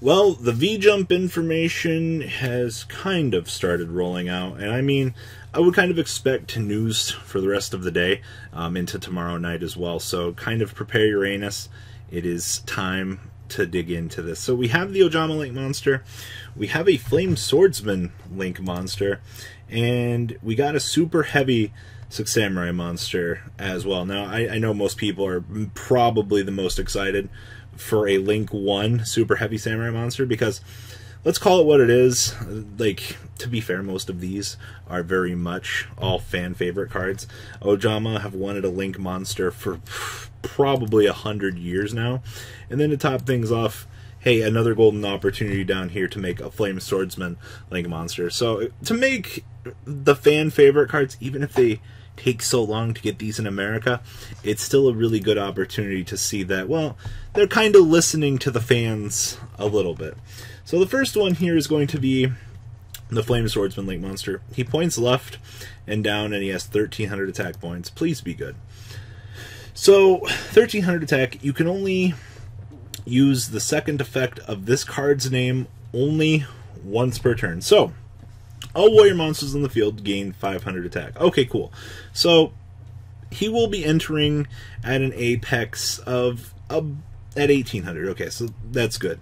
Well, the V-Jump information has kind of started rolling out, and I mean, I would kind of expect news for the rest of the day, into tomorrow night as well, so kind of prepare your anus. It is time to dig into this. So we have the Ojama Link monster, we have a Flame Swordsman Link monster, and we got a super heavy Six Samurai monster as well. Now, I know most people are probably the most excited for a Link 1 super heavy samurai monster, because let's call it what it is. Like, to be fair, most of these are very much all fan favorite cards. Ojama have wanted a Link monster for probably 100 years now. And then to top things off, hey, another golden opportunity down here to make a Flame Swordsman Link monster. So to make the fan favorite cards, even if they take so long to get these in America, it's still a really good opportunity to see that, well, they're kind of listening to the fans a little bit. So the first one here is going to be the Flame Swordsman Link monster. He points left and down, and he has 1,300 attack points. Please be good. So 1,300 attack, you can only use the second effect of this card's name only once per turn. So all warrior monsters in the field gain 500 attack. Okay, cool. So he will be entering at an apex of at 1,800. Okay, so that's good.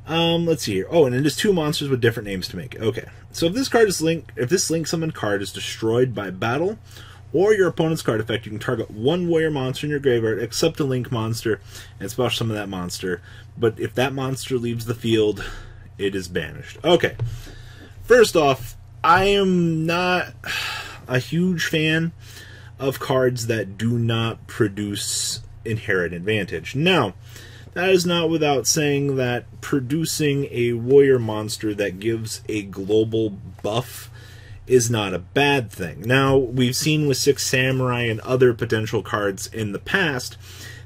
Let's see here. Oh, and it is two monsters with different names to make. Okay, so if this card is if this link summoned card is destroyed by battle or your opponent's card effect, you can target one warrior monster in your graveyard except a link monster and special summon that monster. But if that monster leaves the field, it is banished. Okay. First off, I am not a huge fan of cards that do not produce inherent advantage. Now, that is not without saying that producing a warrior monster that gives a global buff is not a bad thing. Now, we've seen with Six Samurai and other potential cards in the past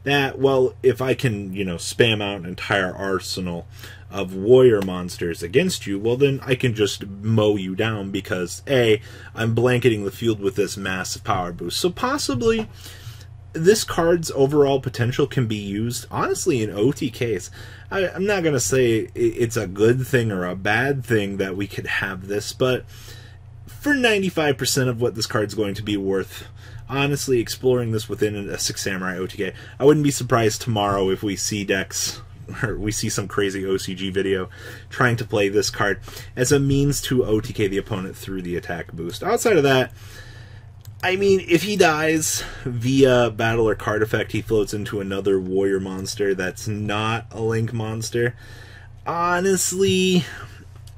that, well, if I can, spam out an entire arsenal of warrior monsters against you, well, then I can just mow you down because, A, I'm blanketing the field with this massive power boost. So possibly this card's overall potential can be used, honestly, in OTKs. I'm not going to say it's a good thing or a bad thing that we could have this, but for 95% of what this card's going to be worth, honestly, exploring this within a Six Samurai OTK, I wouldn't be surprised tomorrow if we see decks, or we see some crazy OCG video trying to play this card as a means to OTK the opponent through the attack boost. Outside of that, I mean, if he dies via battle or card effect, he floats into another warrior monster that's not a link monster. Honestly,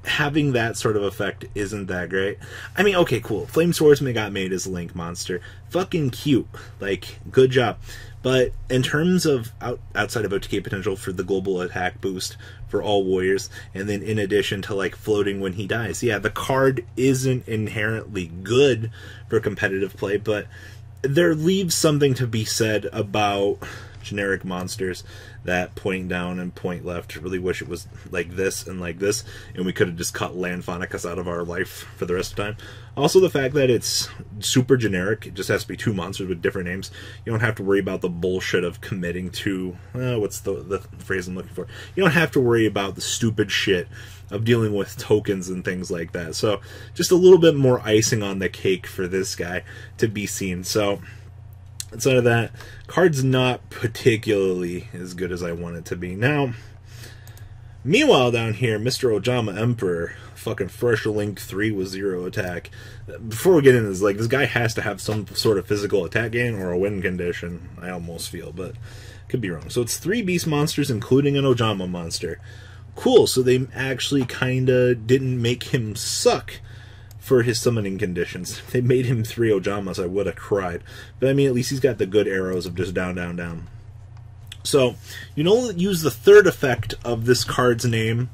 having that sort of effect isn't that great. I mean, okay, cool. Flame Swordsman got made as a link monster. Fucking cute. Like, good job. But in terms of outside of OTK potential for the global attack boost for all warriors, and then in addition to like floating when he dies, yeah, the card isn't inherently good for competitive play, but there leaves something to be said about generic monsters that point down and point left. Really wish it was like this, and we could have just cut Landphonicus out of our life for the rest of the time. Also, the fact that it's super generic, it just has to be two monsters with different names. You don't have to worry about the bullshit of committing to, what's the phrase I'm looking for? You don't have to worry about the stupid shit of dealing with tokens and things like that. So, just a little bit more icing on the cake for this guy to be seen. So, outside of that, card's not particularly as good as I want it to be. Now, meanwhile down here, Mr. Ojama Emperor, fucking fresh Link 3 with 0 attack. Before we get into this, like, this guy has to have some sort of physical attack gain or a win condition, I almost feel, but could be wrong. So it's 3 beast monsters, including an Ojama monster. Cool, so they actually kinda didn't make him suck for his summoning conditions. If they made him 3 Ojamas, I would have cried. But I mean, at least he's got the good arrows of just down, down, down. So, you can only use the third effect of this card's name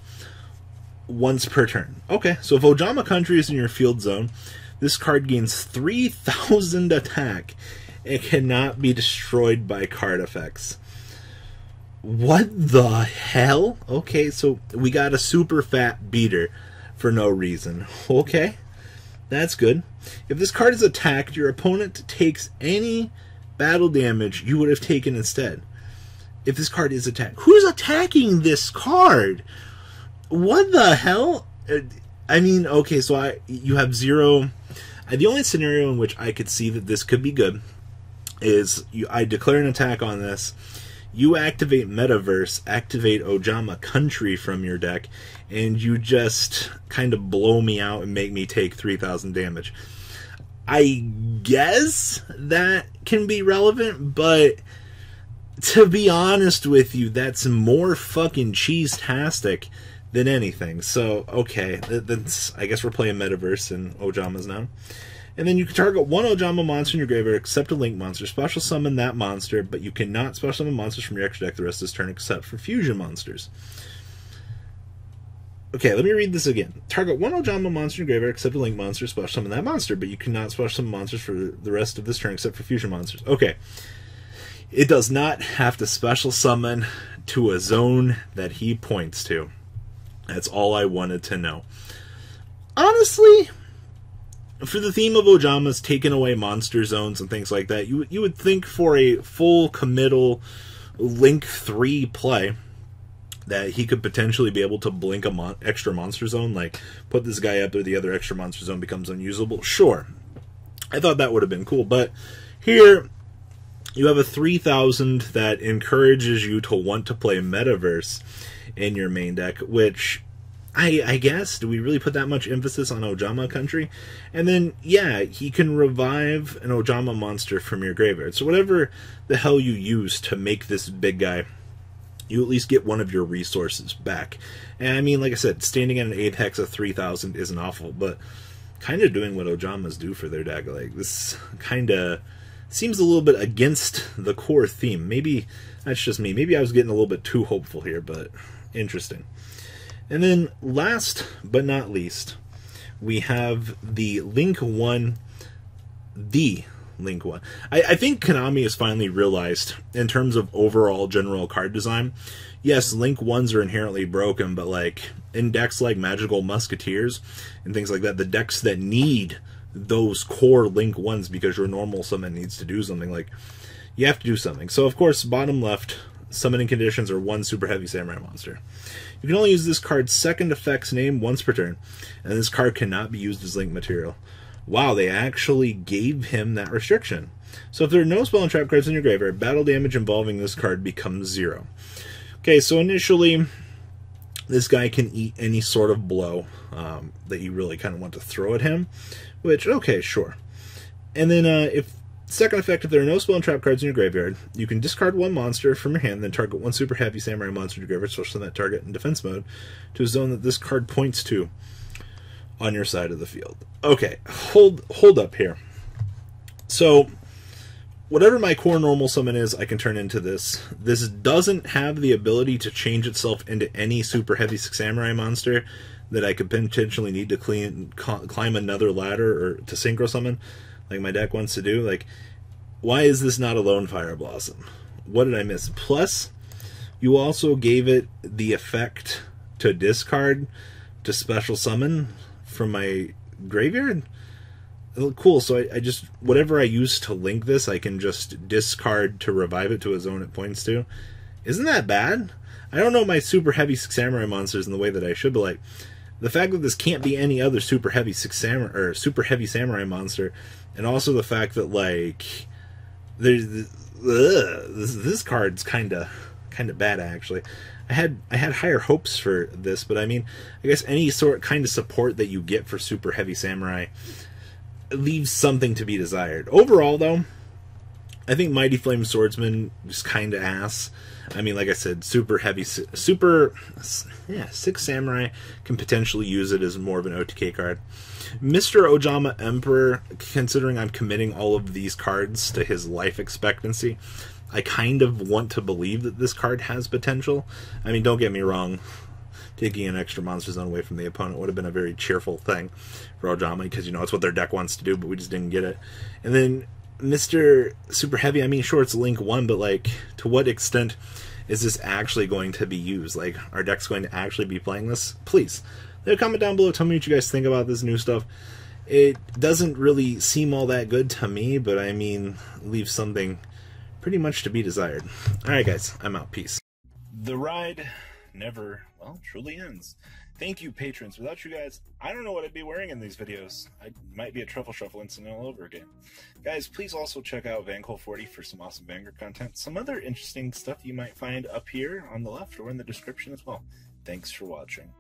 once per turn. Okay, so if Ojama Country is in your field zone, this card gains 3,000 attack. It cannot be destroyed by card effects. What the hell? Okay, so we got a super fat beater for no reason. Okay. That's good. If this card is attacked, your opponent takes any battle damage you would have taken instead. If this card is attacked. Who's attacking this card? What the hell? I mean, okay, so you have zero. The only scenario in which I could see that this could be good is I declare an attack on this. You activate Metaverse, activate Ojama Country from your deck, and you just kind of blow me out and make me take 3,000 damage. I guess that can be relevant, but to be honest with you, that's more fucking cheese-tastic than anything. So, okay, that's, I guess we're playing Metaverse and Ojamas now. And then you can target one Ojama monster in your graveyard except a Link monster. Special summon that monster, but you cannot special summon monsters from your extra deck the rest of this turn except for fusion monsters. Okay, let me read this again. Target one Ojama monster in your graveyard except a Link monster. Special summon that monster, but you cannot special summon monsters for the rest of this turn except for fusion monsters. Okay. It does not have to special summon to a zone that he points to. That's all I wanted to know. Honestly, for the theme of Ojamas taking away monster zones and things like that, you would think for a full committal Link 3 play that he could potentially be able to blink a extra monster zone, like put this guy up there, the other extra monster zone becomes unusable. Sure, I thought that would have been cool, but here you have a 3,000 that encourages you to want to play Metaverse in your main deck, which I guess, do we really put that much emphasis on Ojama Country? And then, yeah, he can revive an Ojama monster from your graveyard. So whatever the hell you use to make this big guy, you at least get one of your resources back. And I mean, like I said, standing at an 8 hex of 3,000 isn't awful, but kind of doing what Ojamas do for their deck. Like, this kind of seems a little bit against the core theme. Maybe that's just me. Maybe I was getting a little bit too hopeful here, but interesting. And then last but not least, we have the Link 1. I think Konami has finally realized, in terms of overall general card design, yes, Link 1s are inherently broken, but like in decks like Magical Musketeers and things like that, the decks that need those core Link 1s because your normal summon needs to do something, like, you have to do something. So, of course, bottom left, summoning conditions are one Super Heavy Samurai monster. You can only use this card's second effect's name once per turn, and this card cannot be used as Link material. Wow, they actually gave him that restriction. So if there are no spell and trap cards in your graveyard, battle damage involving this card becomes 0. Okay, so initially, this guy can eat any sort of blow that you really kind of want to throw at him, which, okay, sure. And then if second effect, if there are no spell and trap cards in your graveyard, you can discard one monster from your hand, then target one Super Heavy Samurai monster in your graveyard, switch that target in defense mode to a zone that this card points to on your side of the field. Okay, hold up here. So, whatever my core normal summon is, I can turn into this. This doesn't have the ability to change itself into any Super Heavy Samurai monster that I could potentially need to climb another ladder or to synchro summon, like my deck wants to do. Like, why is this not a Lone Fire Blossom? What did I miss? Plus, you also gave it the effect to discard to special summon from my graveyard? Cool, so I just, whatever I use to link this, I can just discard to revive it to a zone it points to. Isn't that bad? I don't know my Super Heavy Samurai monsters in the way that I should, but like, the fact that this can't be any other Super Heavy Samurai or Super Heavy Samurai monster, and also the fact that like there's this card's kind of bad actually. I had higher hopes for this, but I mean, I guess any kind of support that you get for Super Heavy Samurai leaves something to be desired. Overall, though, I think Mighty Flame Swordsman is kind of ass. I mean, like I said, Six Samurai can potentially use it as more of an OTK card. Mr. Ojama Emperor, considering I'm committing all of these cards to his life expectancy, I kind of want to believe that this card has potential. I mean, don't get me wrong, taking an extra monster zone away from the opponent would have been a very cheerful thing for Ojama, because, you know, it's what their deck wants to do, but we just didn't get it. And then Mr. Super Heavy, I mean, sure, it's Link 1, but, like, to what extent is this actually going to be used? Like, our deck's going to actually be playing this? Please, leave a comment down below, tell me what you guys think about this new stuff. It doesn't really seem all that good to me, but, I mean, leaves something pretty much to be desired. Alright, guys, I'm out. Peace. The ride never, well, truly ends. Thank you, patrons. Without you guys, I don't know what I'd be wearing in these videos. I might be a Truffle Shuffle incident all over again. Guys, please also check out VanCole40 for some awesome Vanguard content. Some other interesting stuff you might find up here on the left or in the description as well. Thanks for watching.